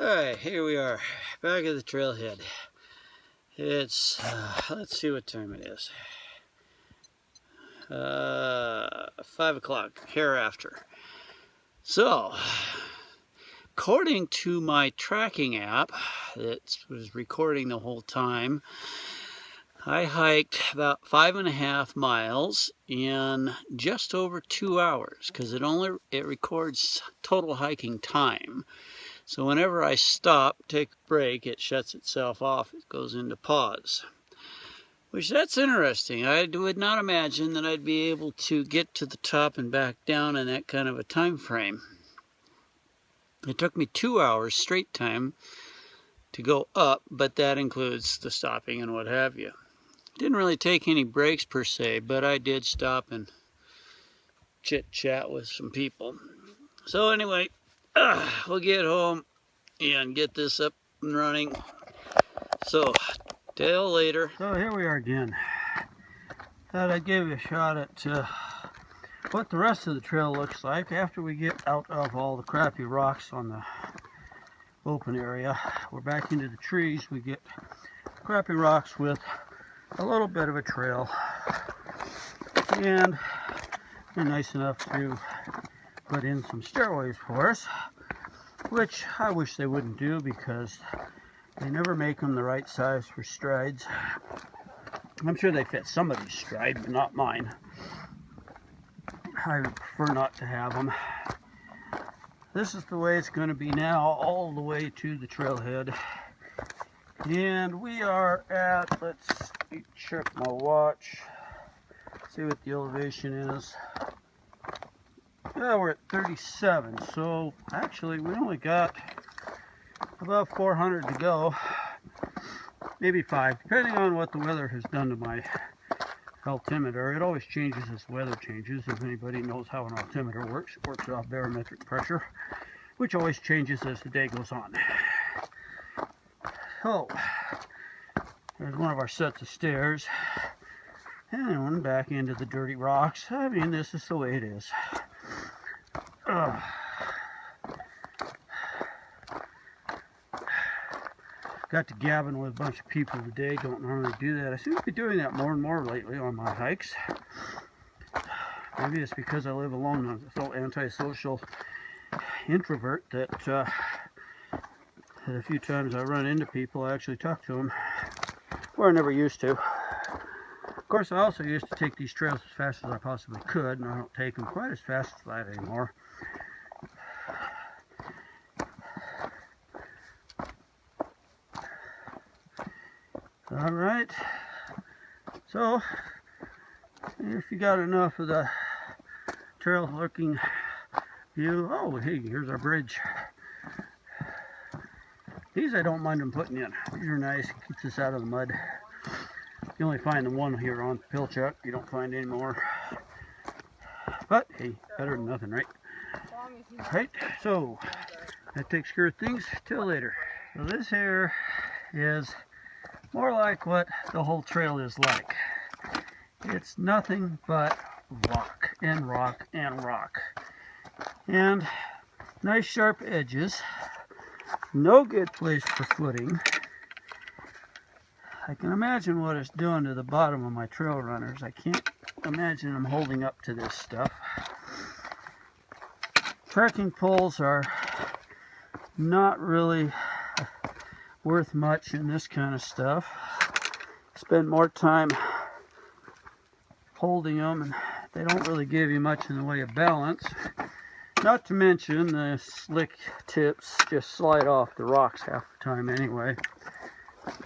Alright, here we are, back at the trailhead. It's, let's see what time it is. 5 o'clock, hereafter. So, according to my tracking app that was recording the whole time, I hiked about 5.5 miles in just over 2 hours, because it records total hiking time. So whenever I stop, take a break, it shuts itself off. It goes into pause. Which, that's interesting. I would not imagine that I'd be able to get to the top and back down in that kind of a time frame. It took me 2 hours straight time to go up, but that includes the stopping and what have you. Didn't really take any breaks per se, but I did stop and chit-chat with some people. So anyway, we'll get home and get this up and running. So, till later. So here we are again. Thought I'd give you a shot at what the rest of the trail looks like after we get out of all the crappy rocks on the open area. We're back into the trees. We get crappy rocks with a little bit of a trail. And they're nice enough to put in some stairways for us, which I wish they wouldn't do because they never make them the right size for strides. I'm sure they fit somebody's stride, but not mine. I would prefer not to have them. This is the way it's going to be now, all the way to the trailhead. And we are at, let's check my watch, see what the elevation is. Yeah, we're at 37, so actually we only got about 400 to go, maybe 5, depending on what the weather has done to my altimeter. It always changes as weather changes. If anybody knows how an altimeter works, it works off barometric pressure, which always changes as the day goes on. So, there's one of our sets of stairs, and one back into the dirty rocks. I mean, this is the way it is. Got to gabbing with a bunch of people today. Don't normally do that. I seem to be doing that more and more lately on my hikes. Maybe it's because I live alone. I'm so antisocial introvert that a few times I run into people, I actually talk to them, where I never used to. Of course, I also used to take these trails as fast as I possibly could, and I don't take them quite as fast as that anymore. All right, so if you got enough of the trail looking view, oh hey, here's our bridge. These I don't mind them putting in. These are nice, keeps us out of the mud. You only find the one here on Pilchuck, you don't find any more. But hey, better than nothing, right? Right, so that takes care of things. Till later. So this here is more like what the whole trail is like. It's nothing but rock and rock and rock. And nice sharp edges. No good place for footing. I can imagine what it's doing to the bottom of my trail runners. I can't imagine them holding up to this stuff. Trekking poles are not really worth much in this kind of stuff. Spend more time holding them, and they don't really give you much in the way of balance. Not to mention the slick tips just slide off the rocks half the time anyway.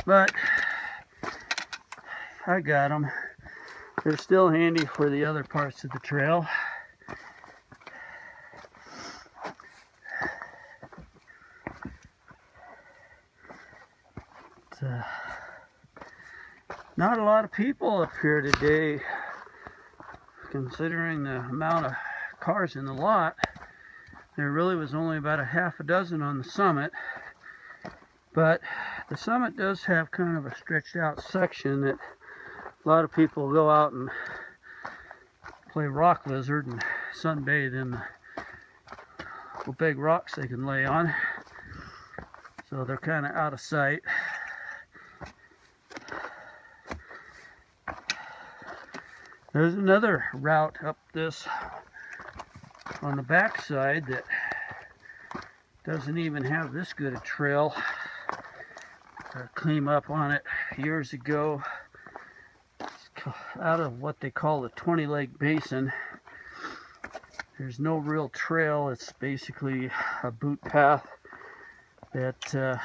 But I got them. They're still handy for the other parts of the trail. Not a lot of people up here today, considering the amount of cars in the lot. There really was only about a half a dozen on the summit, but the summit does have kind of a stretched out section that a lot of people go out and play rock lizard and sunbathe in the big rocks they can lay on. so they're kind of out of sight. There's another route up this on the back side that doesn't even have this good a trail. I came up on it years ago. It's out of what they call the 20-leg basin. There's no real trail. It's basically a boot path that the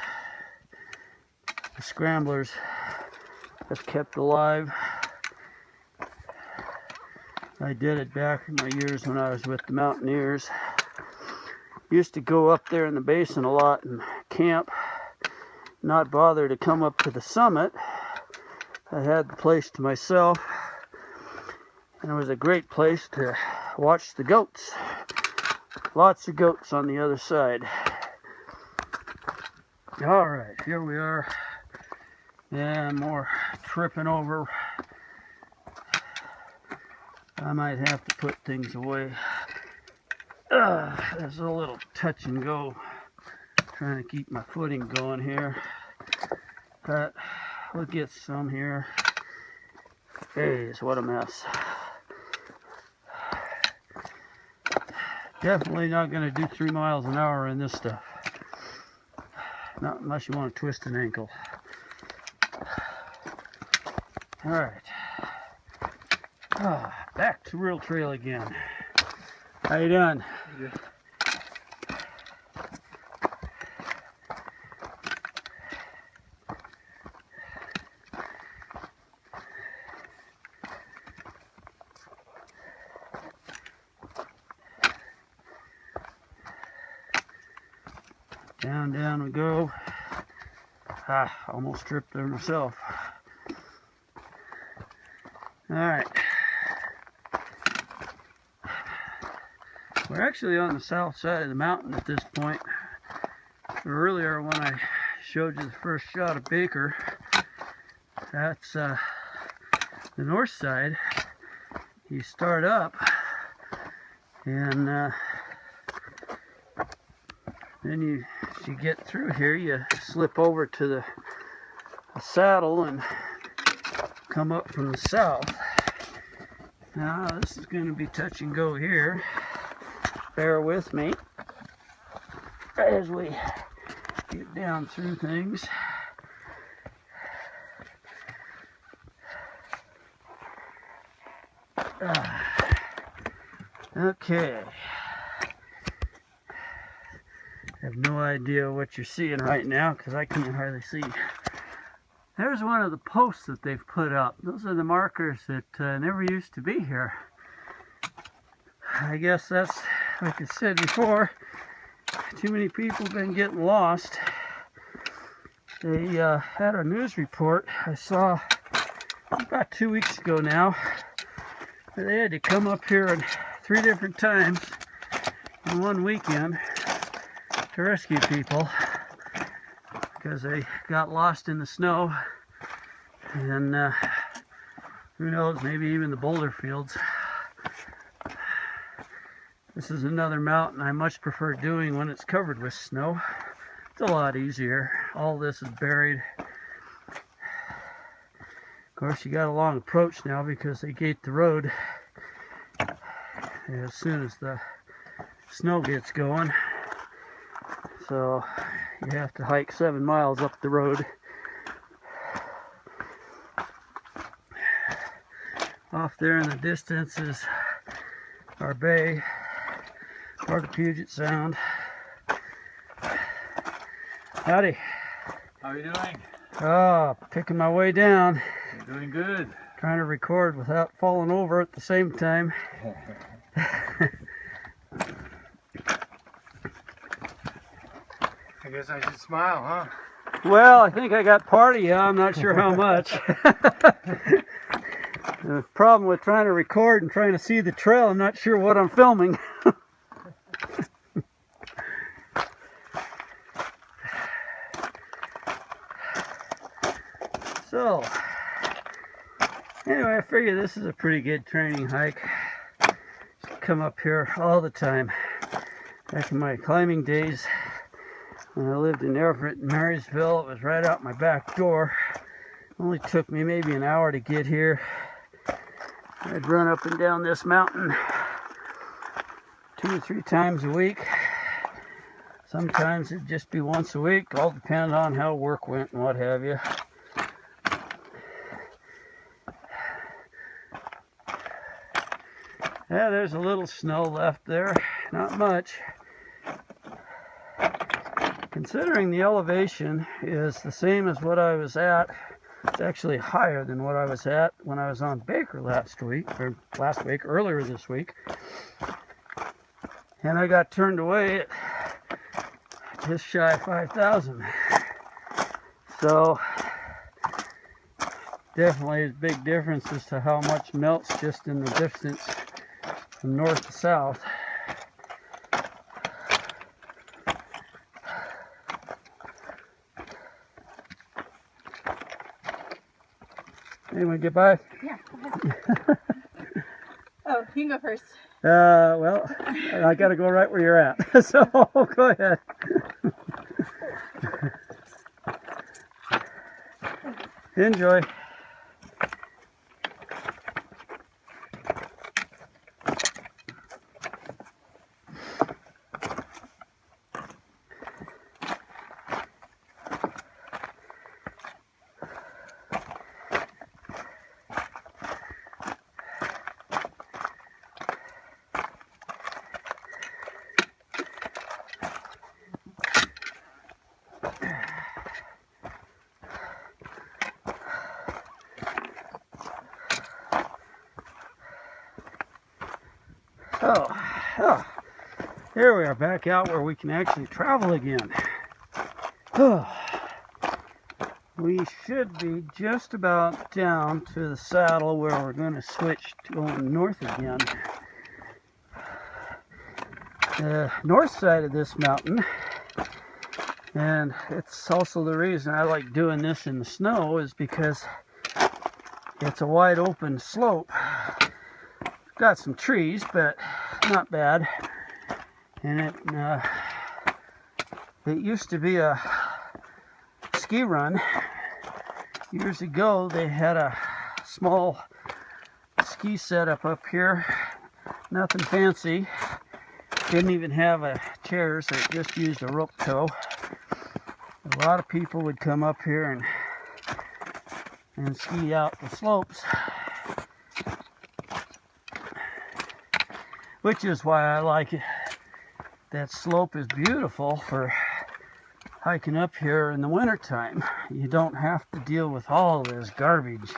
scramblers have kept alive. I did it back in my years when I was with the Mountaineers. Used to go up there in the basin a lot and camp, not bother to come up to the summit. I had the place to myself, and it was a great place to watch the goats. Lots of goats on the other side. All right, here we are. And more tripping over. I might have to put things away. There's a little touch and go. Trying to keep my footing going here. But we'll get some here. Jeez, what a mess. Definitely not going to do 3 miles an hour in this stuff. Not unless you want to twist an ankle. Alright. Back to real trail again. How you doing? Good. Down we go. Almost tripped there myself. Alright. We're actually on the south side of the mountain at this point. Earlier when I showed you the first shot of Baker, that's the north side. You start up and then as you get through here, you slip over to the saddle and come up from the south. Now this is going to be touch and go here. Bear with me as we get down through things. Okay. I have no idea what you're seeing right now because I can't hardly see. There's one of the posts that they've put up. Those are the markers that never used to be here. I guess that's, like I said before, too many people have been getting lost. They had a news report I saw about 2 weeks ago now. They had to come up here 3 different times in one weekend to rescue people because they got lost in the snow and who knows, maybe even the boulder fields. This is another mountain I much prefer doing when it's covered with snow. It's a lot easier. All this is buried. Of course, you got a long approach now because they gate the road as soon as the snow gets going. So you have to hike 7 miles up the road. Off there in the distance is our bay, part of Puget Sound. Howdy. How are you doing? Oh, picking my way down. You're doing good. Trying to record without falling over at the same time. I guess I should smile, huh? Well, I think I got part of you. I'm not sure how much. The problem with trying to record and trying to see the trail, I'm not sure what I'm filming. So, anyway, I figure this is a pretty good training hike. Come up here all the time. Back in my climbing days, When I lived in Everett and Marysville, it was right out my back door. Only took me maybe an hour to get here. I'd run up and down this mountain 2 or 3 times a week. Sometimes it'd just be once a week, all depending on how work went and what have you. Yeah, there's a little snow left there, not much. Considering the elevation is the same as what I was at, it's actually higher than what I was at when I was on Baker earlier this week. And I got turned away at just shy of 5,000. So, definitely a big difference as to how much melts just in the distance from north to south. Anyone get by? Yeah, go ahead. Oh, you can go first. Well, I got to go right where you're at. So, go ahead. Enjoy. Oh, here we are back out where we can actually travel again. We should be just about down to the saddle where we're going to switch to going north again. The north side of this mountain, and it's also the reason I like doing this in the snow, is because it's a wide open slope. Got some trees, but not bad. And it used to be a ski run. Years ago, they had a small ski setup up here. Nothing fancy. Didn't even have a chairs. They just used a rope tow. A lot of people would come up here and ski out the slopes. Which is why I like it. That slope is beautiful for hiking up here in the wintertime. You don't have to deal with all this garbage.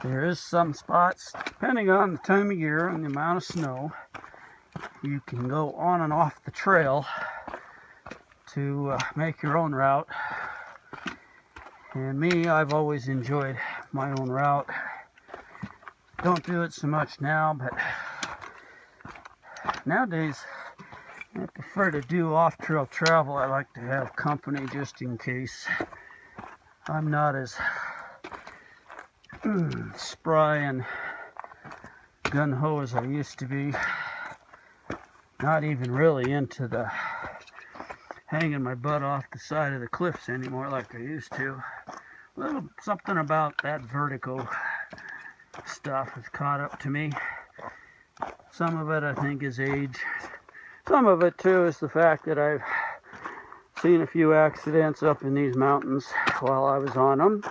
There is some spots, depending on the time of year and the amount of snow, you can go on and off the trail to make your own route. And me, I've always enjoyed my own route. Don't do it so much now, but nowadays, I prefer to do off-trail travel. I like to have company just in case. I'm not as spry and gung-ho as I used to be. Not even really into the hanging my butt off the side of the cliffs anymore like I used to. A little something about that vertigo stuff has caught up to me. Some of it I think is age. Some of it too is the fact that I've seen a few accidents up in these mountains while I was on them.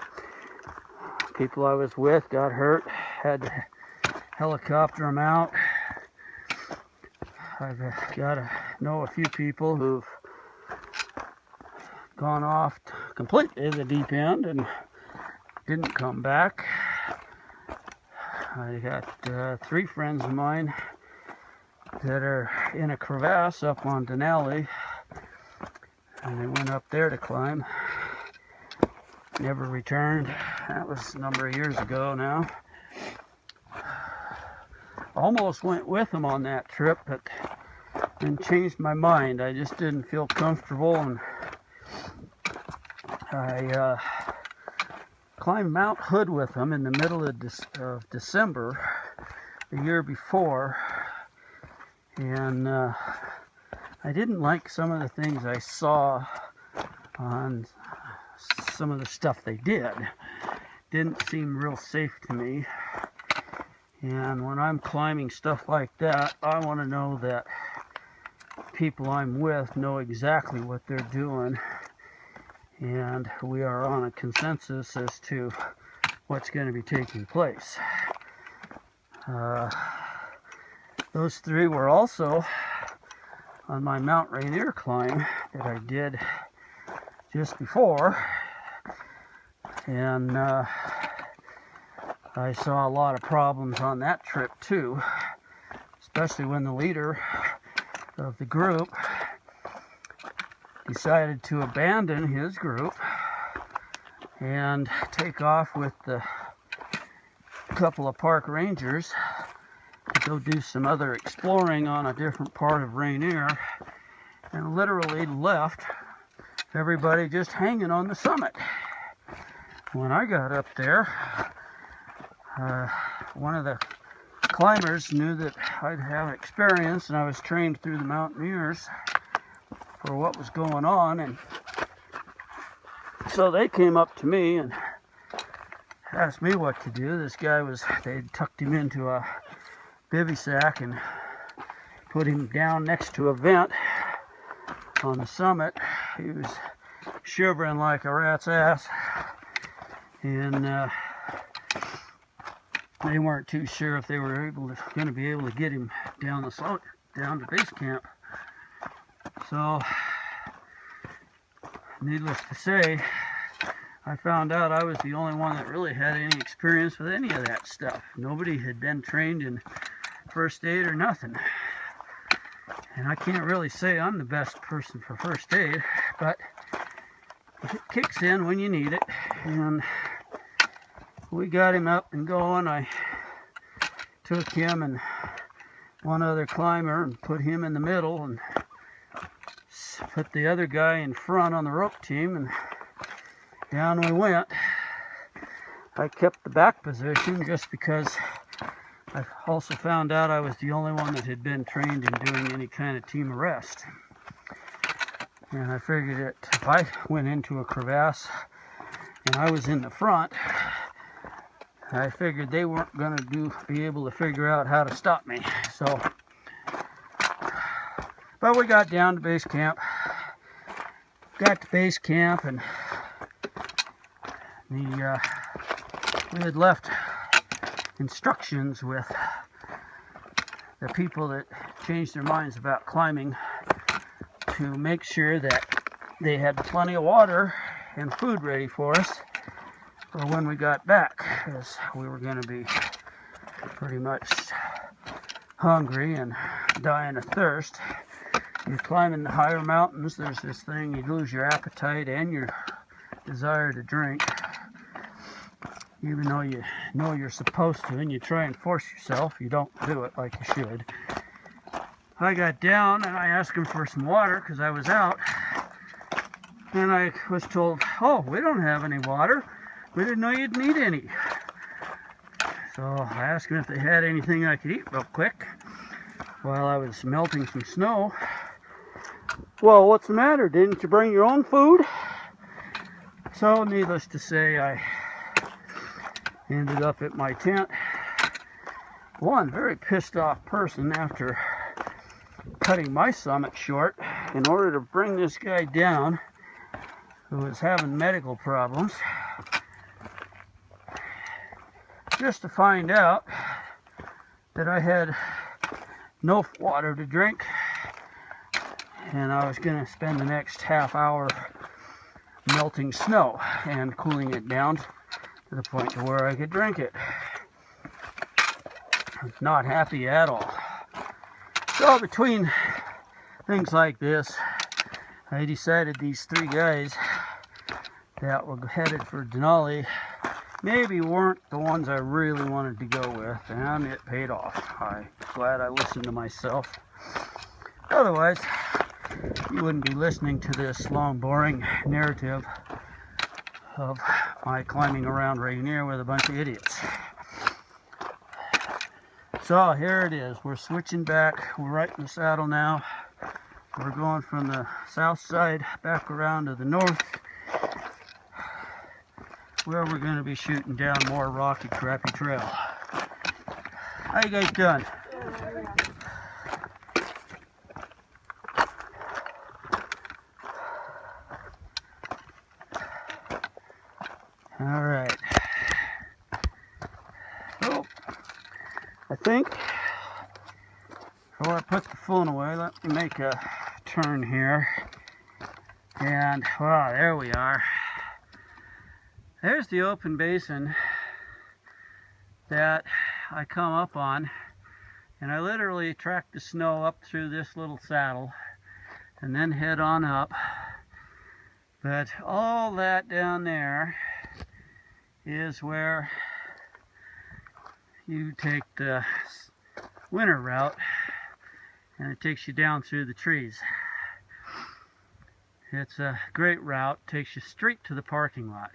People I was with got hurt, had to helicopter them out. I've got to know a few people who've gone off completely the deep end and didn't come back. I got 3 friends of mine that are in a crevasse up on Denali, and they went up there to climb. Never returned. That was a number of years ago now. Almost went with them on that trip, but then changed my mind. I just didn't feel comfortable, and I climbed Mount Hood with them in the middle of December the year before, and I didn't like some of the things I saw on some of the stuff they did. Didn't seem real safe to me. And when I'm climbing stuff like that, I want to know that people I'm with know exactly what they're doing, and we are on a consensus as to what's going to be taking place. Those three were also on my Mount Rainier climb that I did just before, and I saw a lot of problems on that trip too, especially when the leader of the group decided to abandon his group and take off with the couple of park rangers to go do some other exploring on a different part of Rainier, and literally left everybody just hanging on the summit. When I got up there, one of the climbers knew that I'd have experience, and I was trained through the Mountaineers for what was going on, and so they came up to me and asked me what to do. This guy they'd tucked him into a bivy sack and put him down next to a vent on the summit. He was shivering like a rat's ass, and they weren't too sure if they were going to be able to get him down the slope, down to base camp. So, needless to say, I found out I was the only one that really had any experience with any of that stuff. Nobody had been trained in first aid or nothing. And I can't really say I'm the best person for first aid, but it kicks in when you need it. And we got him up and going. I took him and one other climber and put him in the middle and put the other guy in front on the rope team, and down we went. I kept the back position just because I also found out I was the only one that had been trained in doing any kind of team arrest. And I figured that if I went into a crevasse and I was in the front, I figured they weren't going to be able to figure out how to stop me. So, but we got down to base camp. Got to base camp, and we had left instructions with the people that changed their minds about climbing to make sure that they had plenty of water and food ready for us for when we got back, because we were going to be pretty much hungry and dying of thirst. You're climbing the higher mountains, there's this thing, you lose your appetite and your desire to drink, even though you know you're supposed to, and you try and force yourself, you don't do it like you should. I got down and I asked him for some water because I was out, and I was told, oh, we don't have any water. We didn't know you'd need any. So I asked him if they had anything I could eat real quick while I was melting some snow. Well, what's the matter? Didn't you bring your own food? So, needless to say, I ended up at my tent. One very pissed off person, after cutting my summit short in order to bring this guy down who was having medical problems, just to find out that I had no water to drink, and I was going to spend the next half hour melting snow and cooling it down to the point to where I could drink it. Not happy at all. So between things like this, I decided these three guys that were headed for Denali maybe weren't the ones I really wanted to go with, and it paid off. I'm glad I listened to myself. Otherwise, you wouldn't be listening to this long, boring narrative of my climbing around Rainier with a bunch of idiots. So here it is. We're switching back. We're right in the saddle now. We're going from the south side back around to the north, where we're going to be shooting down more rocky, crappy trail. How you guys doing? All right. So, I think before I put the phone away, let me make a turn here. And, wow, there we are. There's the open basin that I come up on. And I literally track the snow up through this little saddle and then head on up. But all that down there is where you take the winter route, and it takes you down through the trees. It's a great route, takes you straight to the parking lot.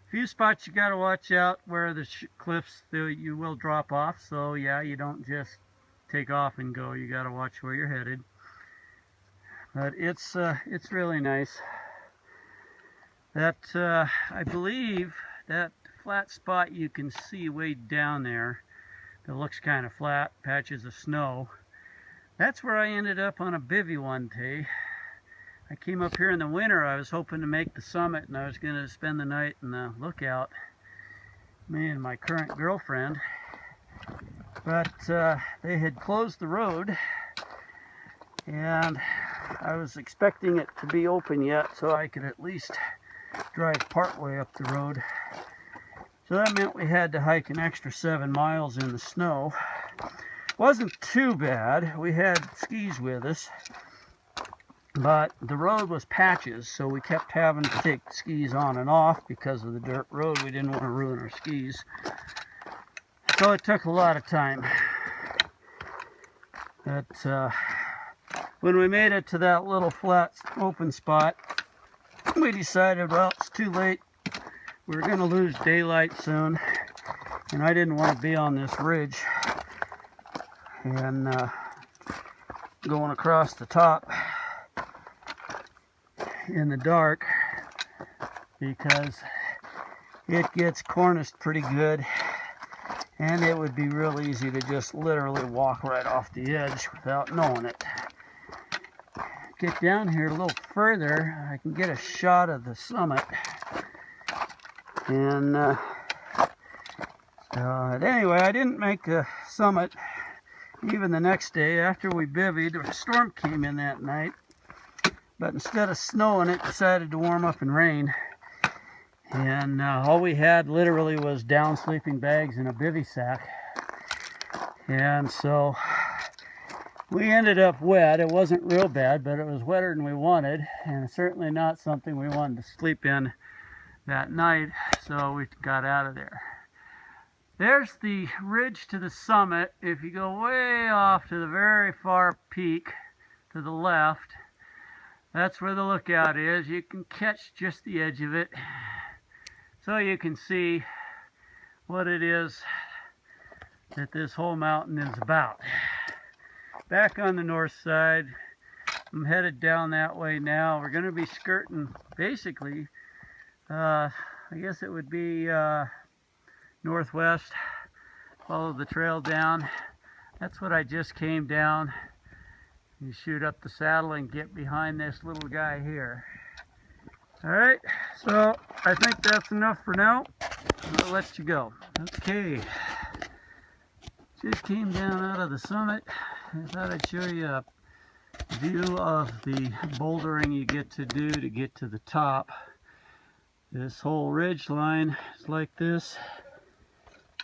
A few spots you got to watch out where the cliffs you will drop off, so yeah, you don't just take off and go, you got to watch where you're headed. But it's really nice. That I believe that flat spot you can see way down there that looks kind of flat, patches of snow, that's where I ended up on a bivvy one day. I came up here in the winter. I was hoping to make the summit, and I was going to spend the night in the lookout, me and my current girlfriend. But they had closed the road, and I was expecting it to be open yet so I could at least drive partway up the road. So that meant we had to hike an extra 7 miles in the snow. Wasn't too bad. We had skis with us, but the road was patches, so we kept having to take the skis on and off because of the dirt road. We didn't want to ruin our skis. So it took a lot of time. But when we made it to that little flat open spot, we decided, well, it's too late. We were going to lose daylight soon, and I didn't want to be on this ridge and going across the top in the dark, because it gets corniced pretty good, and it would be real easy to just literally walk right off the edge without knowing it. Get down here a little further, I can get a shot of the summit. And anyway, I didn't make the summit even the next day. After we bivvied, a storm came in that night, but instead of snowing, it decided to warm up and rain. And all we had literally was down sleeping bags and a bivvy sack. And so we ended up wet. It wasn't real bad, but it was wetter than we wanted, and certainly not something we wanted to sleep in that night, so we got out of there. There's the ridge to the summit. If you go way off to the very far peak to the left, that's where the lookout is. You can catch just the edge of it, so you can see what it is that this whole mountain is about. Back on the north side, I'm headed down that way now. We're going to be skirting, basically, I guess it would be northwest, follow the trail down. That's what I just came down. You shoot up the saddle and get behind this little guy here. Alright, so I think that's enough for now. I'll let you go. Okay, just came down out of the summit. I thought I'd show you a view of the bouldering you get to do to get to the top. This whole ridge line is like this.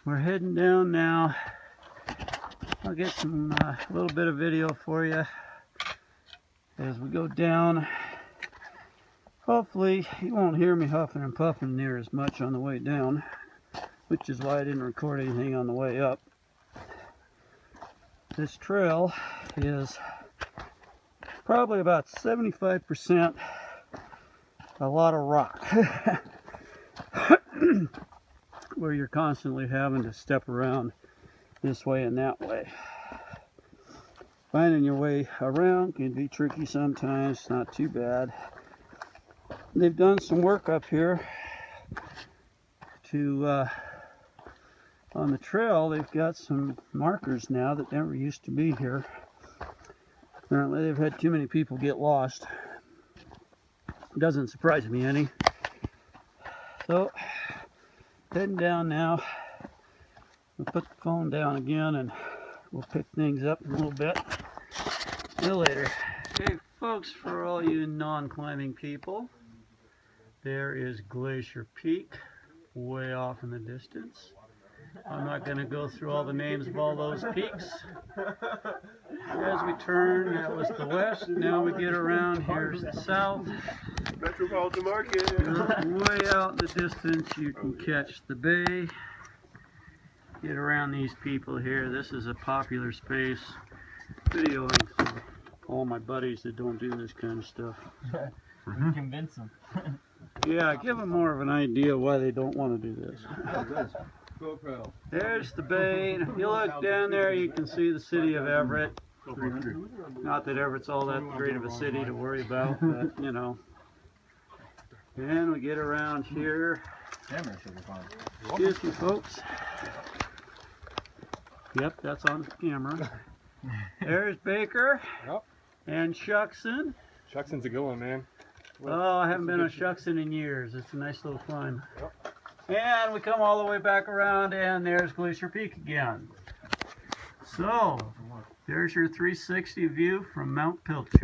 We're heading down now. I'll get some little bit of video for you as we go down. Hopefully you won't hear me huffing and puffing near as much on the way down, which is why I didn't record anything on the way up. This trail is probably about 75% a lot of rock, where you're constantly having to step around this way and that way. Finding your way around can be tricky sometimes, not too bad. They've done some work up here to on the trail. They've got some markers now that never used to be here. Apparently they've had too many people get lost. Doesn't surprise me any. So heading down now. We'll put the phone down again and we'll pick things up in a little bit. See you later. Hey folks, for all you non-climbing people, there is Glacier Peak way off in the distance. I'm not going to go through all the names of all those peaks. As we turn, that was the west. Now we get around, here's the south. Metropolitan Market. Way out in the distance, you can catch the bay. Get around these people here. This is a popular space. Videoing for all my buddies that don't do this kind of stuff. Convince them. Yeah, give them more of an idea why they don't want to do this. GoPro. There's the bay, and if you look down there, you can see the city of Everett. Not that Everett's all that great of a city to worry about, but you know. And we get around here. Camera should be fine. Excuse me, folks. Yep, that's on camera. There's Baker Yep. and Shuckson. Shuckson's a good one, man. Oh, I haven't been on Shuckson in years. It's a nice little climb. And we come all the way back around, and there's Glacier Peak again. So, there's your 360 view from Mount Pilchuck.